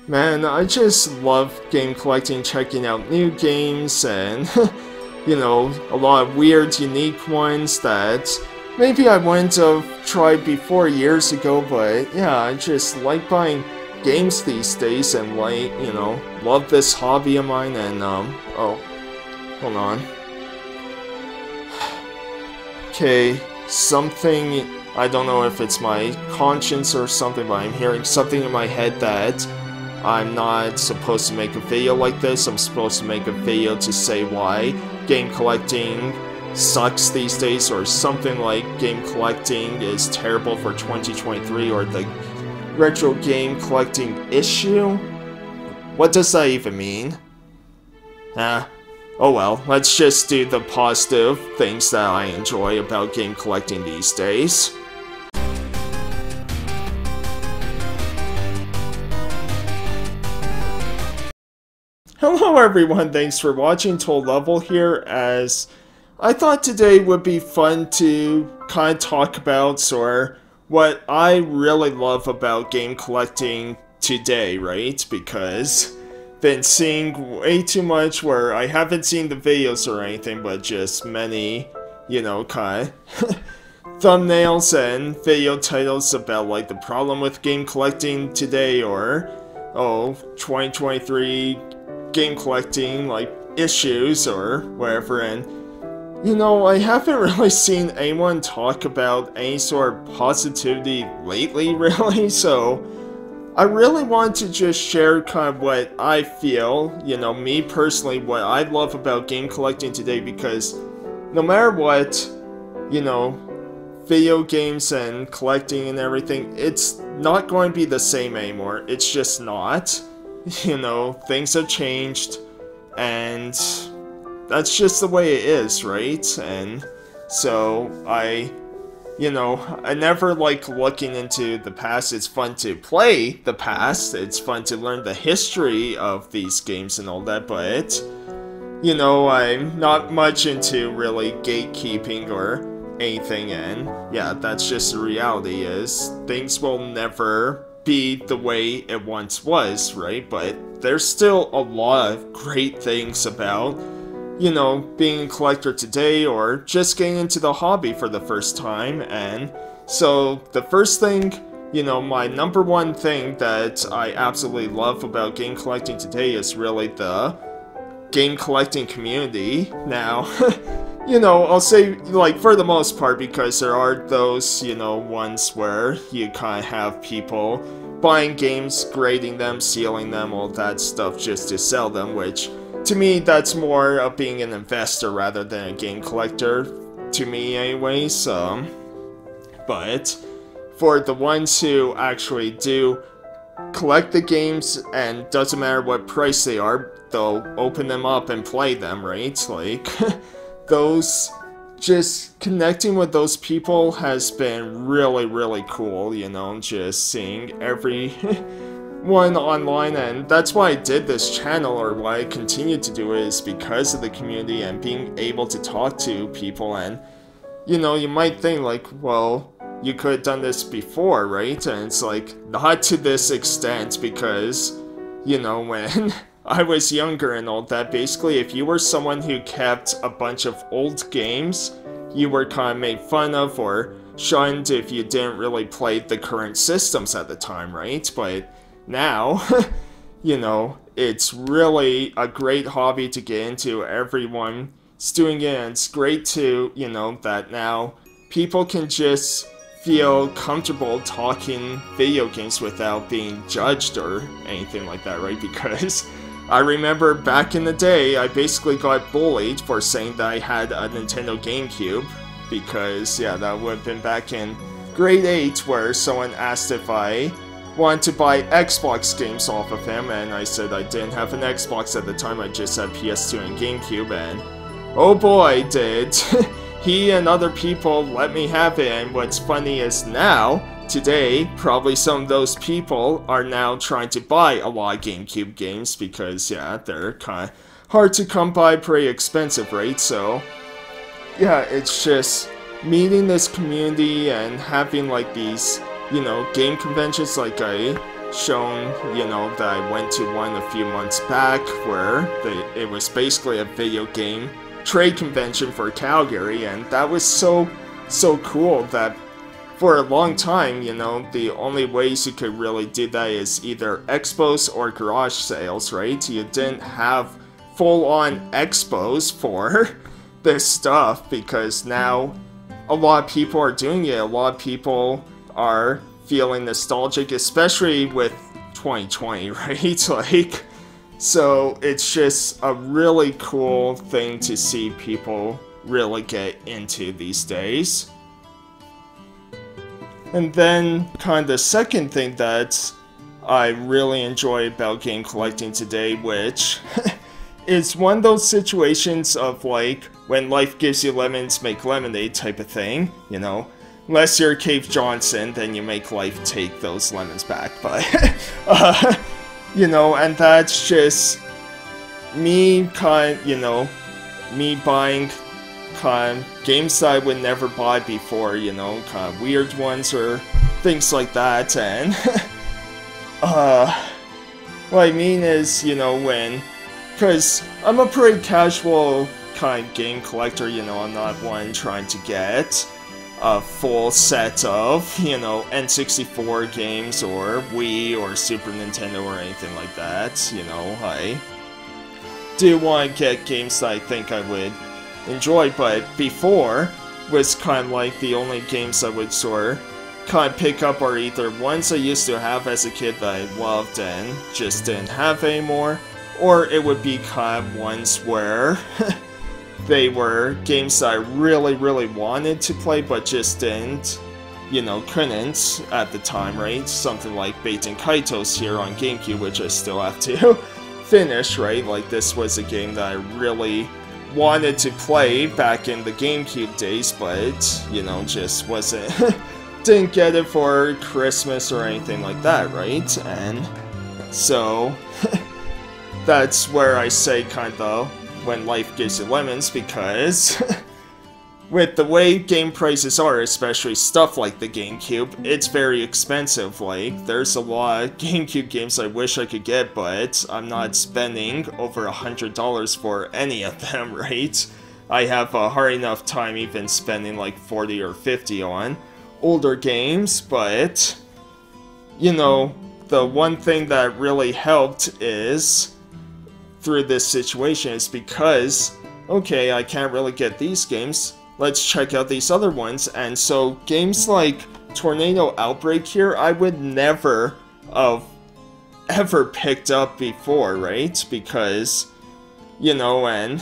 Man, I just love game collecting, checking out new games, and, a lot of weird, unique ones that maybe I wouldn't have tried before years ago, but yeah, I just like buying games these days and love this hobby of mine and, oh, hold on. Okay, something, I don't know if it's my conscience or something, but I'm hearing something in my head that I'm not supposed to make a video like this. I'm supposed to make a video to say why game collecting sucks these days, or something like game collecting is terrible for 2023, or the retro game collecting issue. What does that even mean? Oh well, let's just do the positive things that I enjoy about game collecting these days. Hello everyone, thanks for watching. Toll Level here, as I thought today would be fun to kind of talk about what I really love about game collecting today, right? Because been seeing way too much where I haven't seen the videos or anything, but just many, kind of thumbnails and video titles about like the problem with game collecting today, or 2023 game collecting like issues or whatever. And I haven't really seen anyone talk about any sort of positivity lately, really, so I really want to just share kind of what I feel, me personally, what I love about game collecting today, because no matter what, video games and collecting and everything, it's not going to be the same anymore. It's just not. Things have changed, and that's just the way it is, right? And so I never like looking into the past. It's fun to play the past, it's fun to learn the history of these games and all that, but, I'm not much into really gatekeeping or anything, and yeah, that's just the reality, is things will never be the way it once was, right? But there's still a lot of great things about, being a collector today, or just getting into the hobby for the first time. And so the first thing, my number one thing that I absolutely love about game collecting today is really the game collecting community. Now, I'll say, like, for the most part, because there are those, ones where you kind of have people buying games, grading them, sealing them, all that stuff just to sell them, which, to me, that's more of being an investor rather than a game collector, to me anyways. But for the ones who actually do collect the games, and doesn't matter what price they are, they'll open them up and play them, right? Like, those, just connecting with those people has been really, really cool, just seeing everyone online. And that's why I did this channel, or why I continue to do it, is because of the community and being able to talk to people. And, you might think like, well, you could have done this before, right? And it's like, not to this extent, because, when I was younger and all that, basically, if you were someone who kept a bunch of old games, you were kind of made fun of or shunned if you didn't really play the current systems at the time, right? But now, it's really a great hobby to get into. Everyone's doing it, and it's great to, that now people can just feel comfortable talking video games without being judged or anything like that, right? Because I remember back in the day, I basically got bullied for saying that I had a Nintendo GameCube, because, yeah, that would have been back in grade 8, where someone asked if I wanted to buy Xbox games off of him, and I said I didn't have an Xbox at the time, I just had PS2 and GameCube, and oh boy, did he and other people let me have it. And what's funny is now, today, probably some of those people are now trying to buy a lot of GameCube games, because, yeah, they're kind of hard to come by, pretty expensive, right? So, yeah, it's just meeting this community and having, like, these, game conventions. Like, I shown, you know, that I went to one a few months back where it was basically a video game trade convention for Calgary, and that was so cool that for a long time, you know, the only ways you could really do that is either expos or garage sales, right? You didn't have full-on expos for this stuff, because now a lot of people are doing it. A lot of people are feeling nostalgic, especially with 2020, right? Like, so it's just a really cool thing to see people really get into these days. And then, kind of the second thing that I really enjoy about game collecting today, which is one of those situations of like, when life gives you lemons, make lemonade type of thing, you know. Unless you're Cave Johnson, then you make life take those lemons back, but, you know, and that's just me me buying games that I would never buy before, you know, kind of weird ones or things like that. And what I mean is, you know, because I'm a pretty casual kind of game collector, you know, I'm not one trying to get a full set of, you know, N64 games or Wii or Super Nintendo or anything like that, you know. I do want to get games that I think I would enjoy, but before was kind of like the only games I would sort of kind of pick up are either ones I used to have as a kid that I loved and just didn't have anymore, or it would be kind of ones where they were games that I really wanted to play but just didn't, you know, couldn't at the time, right? Something like Baten Kaitos here on GameCube, which I still have to finish, right? Like, this was a game that I really wanted to play back in the GameCube days, but, you know, just wasn't didn't get it for Christmas or anything like that, right? And so that's where I say kind of when life gives you lemons, because with the way game prices are, especially stuff like the GameCube, it's very expensive. Like, there's a lot of GameCube games I wish I could get, but I'm not spending over $100 for any of them, right? I have a hard enough time even spending like 40 or 50 on older games, but, you know, the one thing that really helped is, through this situation, is because, okay, I can't really get these games, let's check out these other ones. And so games like Tornado Outbreak here, I would never have ever picked up before, right? Because, you know, and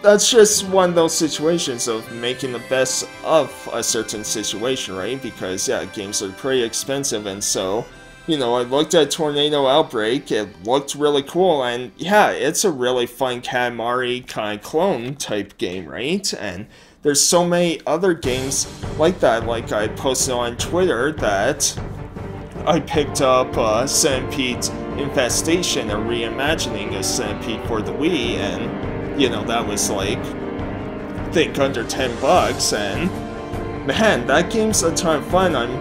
that's just one of those situations of making the best of a certain situation, right? Because, yeah, games are pretty expensive, and so, you know, I looked at Tornado Outbreak, it looked really cool, and yeah, it's a really fun Katamari kind of clone type game, right? And there's so many other games like that. Like, I posted on Twitter that I picked up Centipede Infestation, a reimagining of Centipede for the Wii, and, you know, that was like, I think under $10, and man, that game's a ton of fun. I'm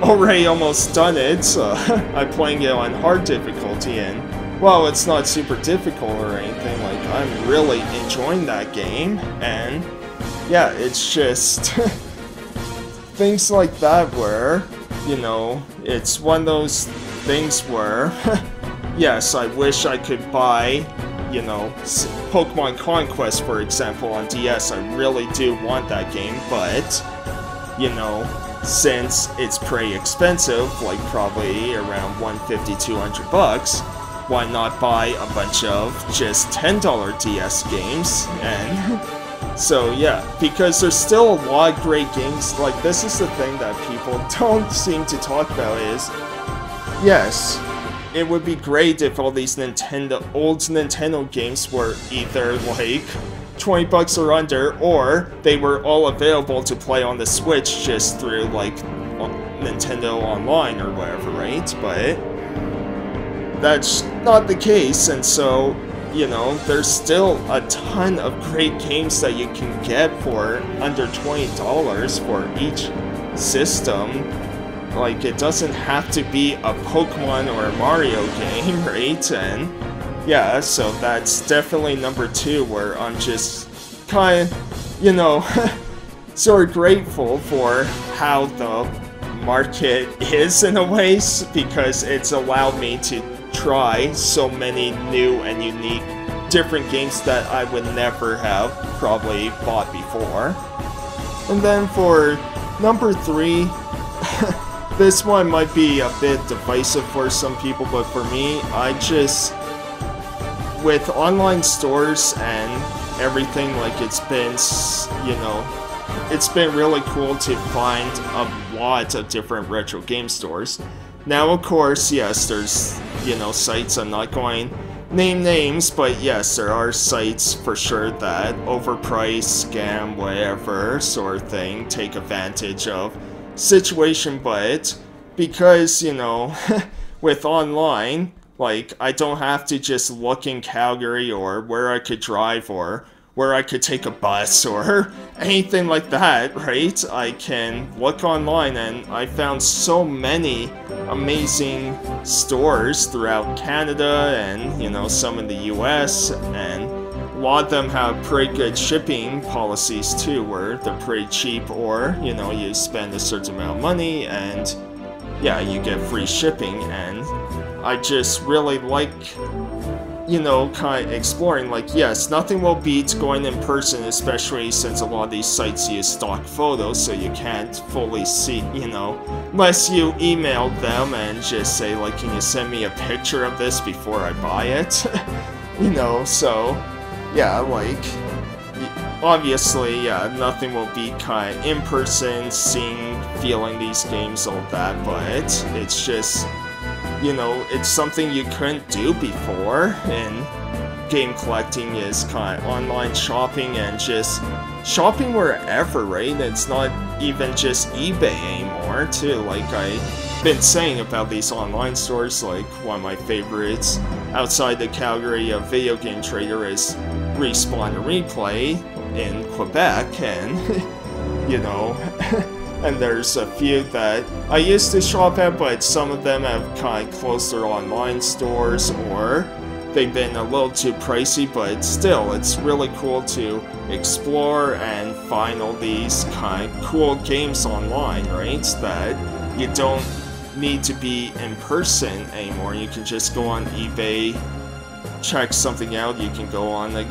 already almost done it. I'm playing it on hard difficulty, and while it's not super difficult or anything, like, I'm really enjoying that game. And yeah, it's just things like that where, you know, it's one of those things where yes, I wish I could buy, you know, Pokemon Conquest, for example, on DS. I really do want that game, but, you know, since it's pretty expensive, like probably around $150–200, why not buy a bunch of just $10 DS games? And so yeah, because there's still a lot of great games. Like, this is the thing that people don't seem to talk about is, yes, it would be great if all these old Nintendo games were either like $20 or under, or they were all available to play on the Switch just through like Nintendo Online or whatever, right? But that's not the case, and so, you know, there's still a ton of great games that you can get for under $20 for each system. Like, it doesn't have to be a Pokemon or a Mario game, right? And yeah, so that's definitely number 2, where I'm just kind of, you know, sort of grateful for how the market is in a way, because it's allowed me to try so many new and unique different games that I would never have probably bought before. And then for number 3, this one might be a bit divisive for some people, but for me, I just, with online stores and everything, like, it's been, you know, it's been really cool to find a lot of different retro game stores. Now, of course, yes, there's, you know, sites, I'm not going name names, but yes, there are sites for sure that overprice, scam, whatever sort of thing, take advantage of situation. But because, you know, with online, like, I don't have to just look in Calgary or where I could drive or where I could take a bus or anything like that, right? I can look online, and I found so many amazing stores throughout Canada and, you know, some in the US, and a lot of them have pretty good shipping policies too, where they're pretty cheap, or, you know, you spend a certain amount of money and yeah, you get free shipping. And I just really like, you know, kind of exploring. Like, yes, nothing will beat going in person, especially since a lot of these sites use stock photos, so you can't fully see, you know, unless you email them and just say, like, can you send me a picture of this before I buy it? You know, so, yeah, like, obviously, yeah, nothing will beat kind of in person, seeing, feeling these games, all that, but it's just, you know, it's something you couldn't do before in game collecting, is kind of online shopping and just shopping wherever, right? It's not even just eBay anymore, too. Like I've been saying about these online stores, like one of my favorites outside the Calgary video game trader is Respawn and Replay in Quebec, and you know, and there's a few that I used to shop at, but some of them have kind of closed their online stores, or they've been a little too pricey, but still, it's really cool to explore and find all these kind of cool games online, right? That you don't need to be in person anymore. You can just go on eBay, check something out. You can go on the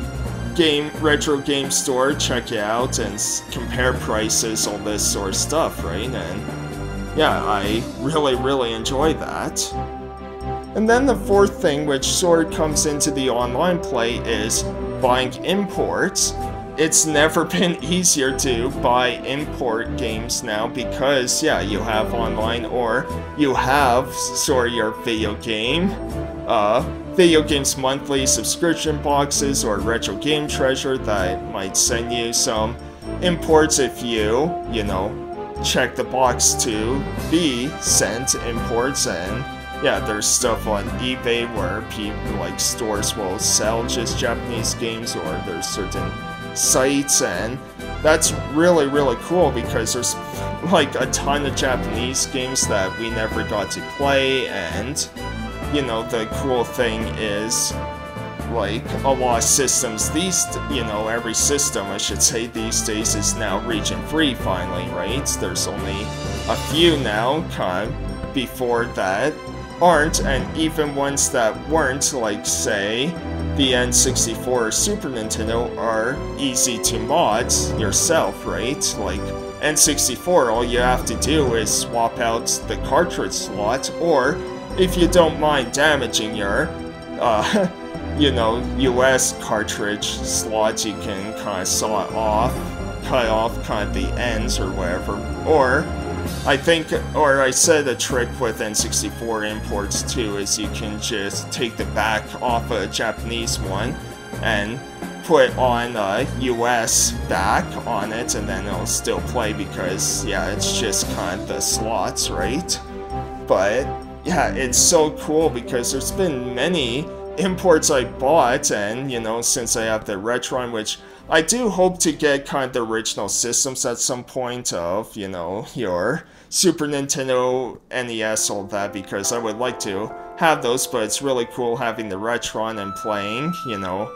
retro game store, check it out, and compare prices, all this sort of stuff, right? And yeah, I really enjoy that. And then the fourth thing, which sort of comes into the online play, is buying imports. It's never been easier to buy import games now, because yeah, you have online, or you have sort of your video games monthly subscription boxes, or Retro Game Treasure that might send you some imports if you know, check the box to be sent imports. And yeah, there's stuff on eBay where people, like, stores will sell just Japanese games, or there's certain sites, and that's really cool, because there's like a ton of Japanese games that we never got to play. And you know, the cool thing is, like, a lot of systems every system, I should say, these days is now region-free finally, right? There's only a few now, kind of, before that aren't, and even ones that weren't, like, say, the N64 or Super Nintendo, are easy to mod yourself, right? Like, N64, all you have to do is swap out the cartridge slot, or if you don't mind damaging your, you know, US cartridge slots, you can kind of saw it off, cut off kind of the ends or whatever. Or, I said a trick with N64 imports too, is you can just take the back off a Japanese one and put on a US back on it, and then it'll still play, because yeah, it's just kind of the slots, right? But yeah, it's so cool, because there's been many imports I bought, and you know, since I have the Retron, which I do hope to get kind of the original systems at some point of, you know, your Super Nintendo, NES, all that, because I would like to have those, but it's really cool having the Retron and playing, you know,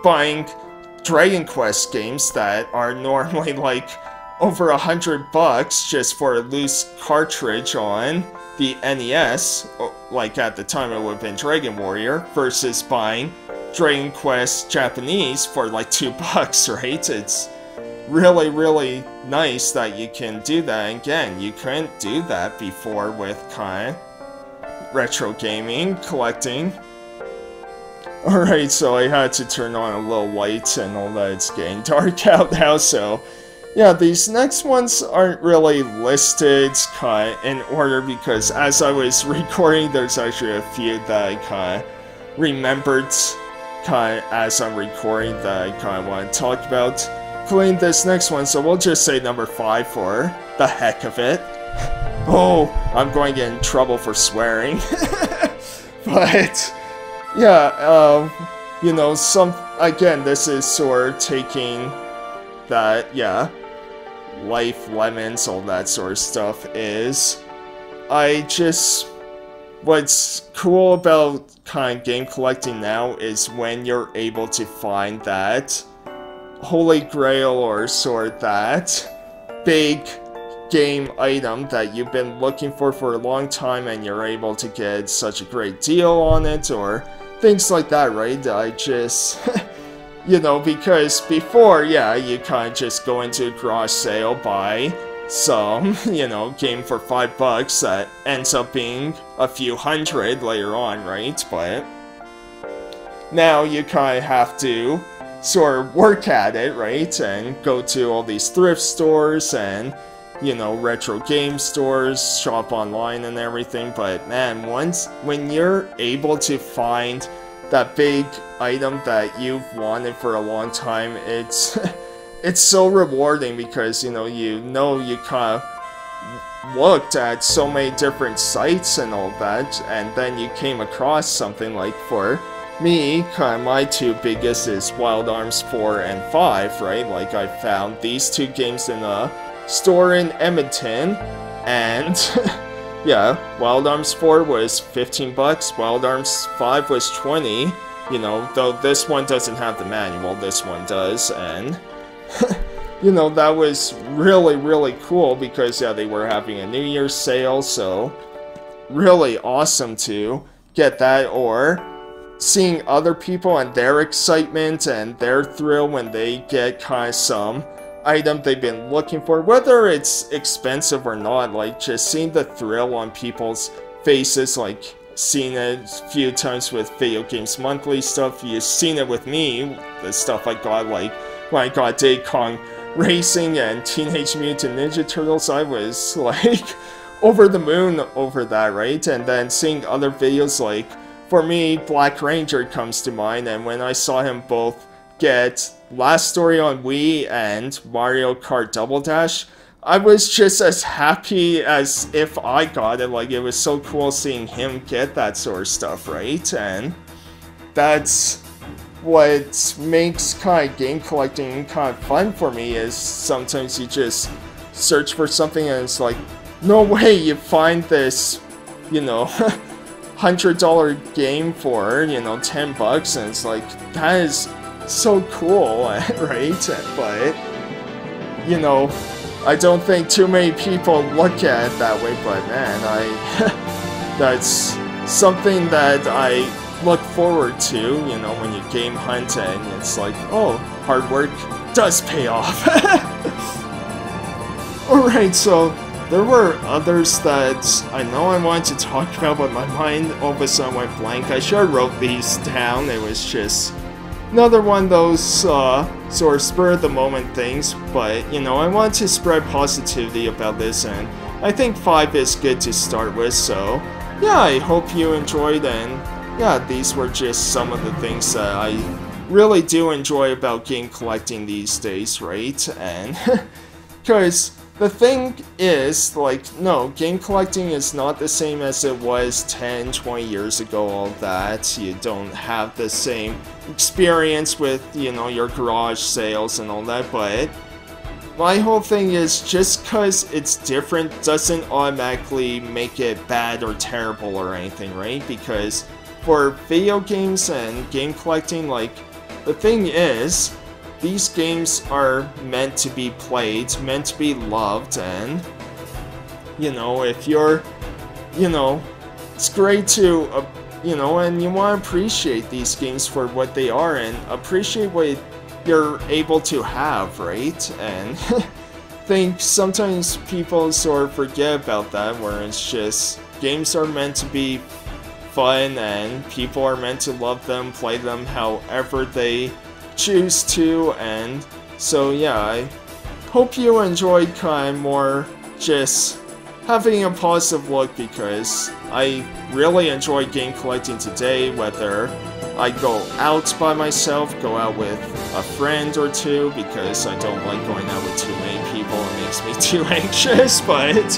buying Dragon Quest games that are normally like over $100 just for a loose cartridge on the NES, like at the time it would have been Dragon Warrior, versus buying Dragon Quest Japanese for like $2, right? It's really, really nice that you can do that. Again, you couldn't do that before with kind of retro gaming, collecting. Alright, so I had to turn on a little light and all that. It's getting dark out now, so yeah, these next ones aren't really listed kind of in order because as I was recording, there's actually a few that I kind of remembered kind of as I'm recording that I kind of want to talk about. Including this next one, so we'll just say number 5 for the heck of it. Oh, I'm going to get in trouble for swearing. But yeah, you know, again, this is sort of taking that, yeah, life, lemons, all that sort of stuff is. What's cool about kind of game collecting now is when you're able to find that Holy Grail or sort of that big game item that you've been looking for a long time and you're able to get such a great deal on it or things like that, right? I just, you know, because before, yeah, you kind of just go into a garage sale, buy some, you know, game for $5 that ends up being a few hundred later on, right? But now you kind of have to sort of work at it, right? And go to all these thrift stores and, you know, retro game stores, shop online and everything. But man, when you're able to find that big item that you've wanted for a long time, it's it's so rewarding because you kind of looked at so many different sites and all that, and then you came across something like, for me, kind of my two biggest is Wild Arms 4 and 5, right? Like, I found these two games in a store in Edmonton, and yeah, Wild Arms 4 was $15, Wild Arms 5 was $20, you know, though this one doesn't have the manual, this one does, and you know, that was really, really cool because, yeah, they were having a New Year's sale, so really awesome to get that, or seeing other people and their excitement and their thrill when they get kind of some item they've been looking for, whether it's expensive or not, like just seeing the thrill on people's faces, like seeing it a few times with Video Games Monthly stuff. You've seen it with me, the stuff I got, like when I got Diddy Kong Racing and Teenage Mutant Ninja Turtles, I was like over the moon over that, right? And then seeing other videos, like for me, Black Ranger comes to mind, and when I saw him both get Last Story on Wii and Mario Kart Double Dash, I was just as happy as if I got it. Like, it was so cool seeing him get that sort of stuff, right? And that's what makes kind of game collecting kind of fun for me, is sometimes you just search for something and it's like, no way, you find this, you know, $100 game for, you know, $10, and it's like, that is so cool, right? But, you know, I don't think too many people look at it that way, but man, that's something that I look forward to, you know, when you game hunt, and it's like, oh, hard work does pay off. Alright, so there were others that I know I wanted to talk about, but my mind all of a sudden went blank. I sure wrote these down. It was just another one of those sort of spur-of-the-moment things, but, you know, I want to spread positivity about this, and I think 5 is good to start with, so yeah, I hope you enjoyed, and yeah, these were just some of the things that I really do enjoy about game collecting these days, right? And because the thing is, like, no, game collecting is not the same as it was 10, 20 years ago, all that. You don't have the same experience with, you know, your garage sales and all that, but my whole thing is just because it's different doesn't automatically make it bad or terrible or anything, right? Because for video games and game collecting, like, the thing is, these games are meant to be played, meant to be loved, and, you know, if you're, you know, it's great to, you know, and you want to appreciate these games for what they are and appreciate what you're able to have, right? And think sometimes people sort of forget about that, where it's just games are meant to be fun and people are meant to love them, play them however they choose to. And so yeah, I hope you enjoyed kind of more just having a positive look, because I really enjoyed game collecting today, whether I go out by myself, go out with a friend or two, because I don't like going out with too many people, it makes me too anxious, but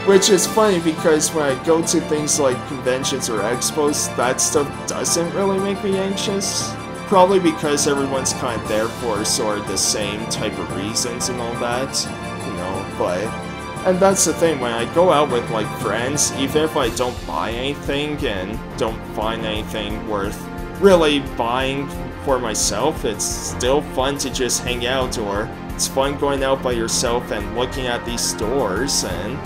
which is funny because when I go to things like conventions or expos, that stuff doesn't really make me anxious. Probably because everyone's kind of there for sort of the same type of reasons and all that, you know, but... And that's the thing, when I go out with, like, friends, even if I don't buy anything and don't find anything worth really buying for myself, it's still fun to just hang out, or it's fun going out by yourself and looking at these stores and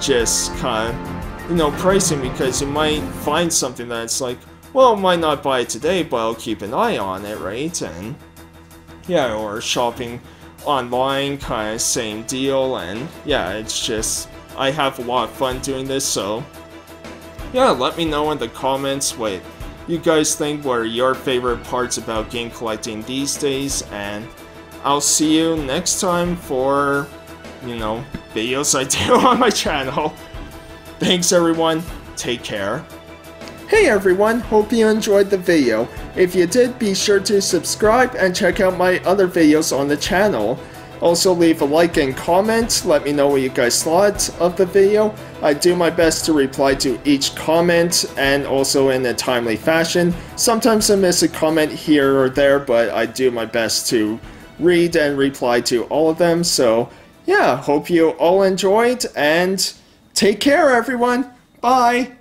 just kind of, you know, pricing, because you might find something that's like, well, I might not buy it today, but I'll keep an eye on it, right? And yeah, or shopping online, kind of same deal. And yeah, it's just, I have a lot of fun doing this. So yeah, let me know in the comments what you guys think were your favorite parts about game collecting these days, and I'll see you next time for, you know, videos I do on my channel. Thanks everyone, take care. Hey everyone, hope you enjoyed the video. If you did, be sure to subscribe and check out my other videos on the channel. Also leave a like and comment, let me know what you guys thought of the video. I do my best to reply to each comment, and also in a timely fashion. Sometimes I miss a comment here or there, but I do my best to read and reply to all of them. So yeah, hope you all enjoyed, and take care everyone, bye!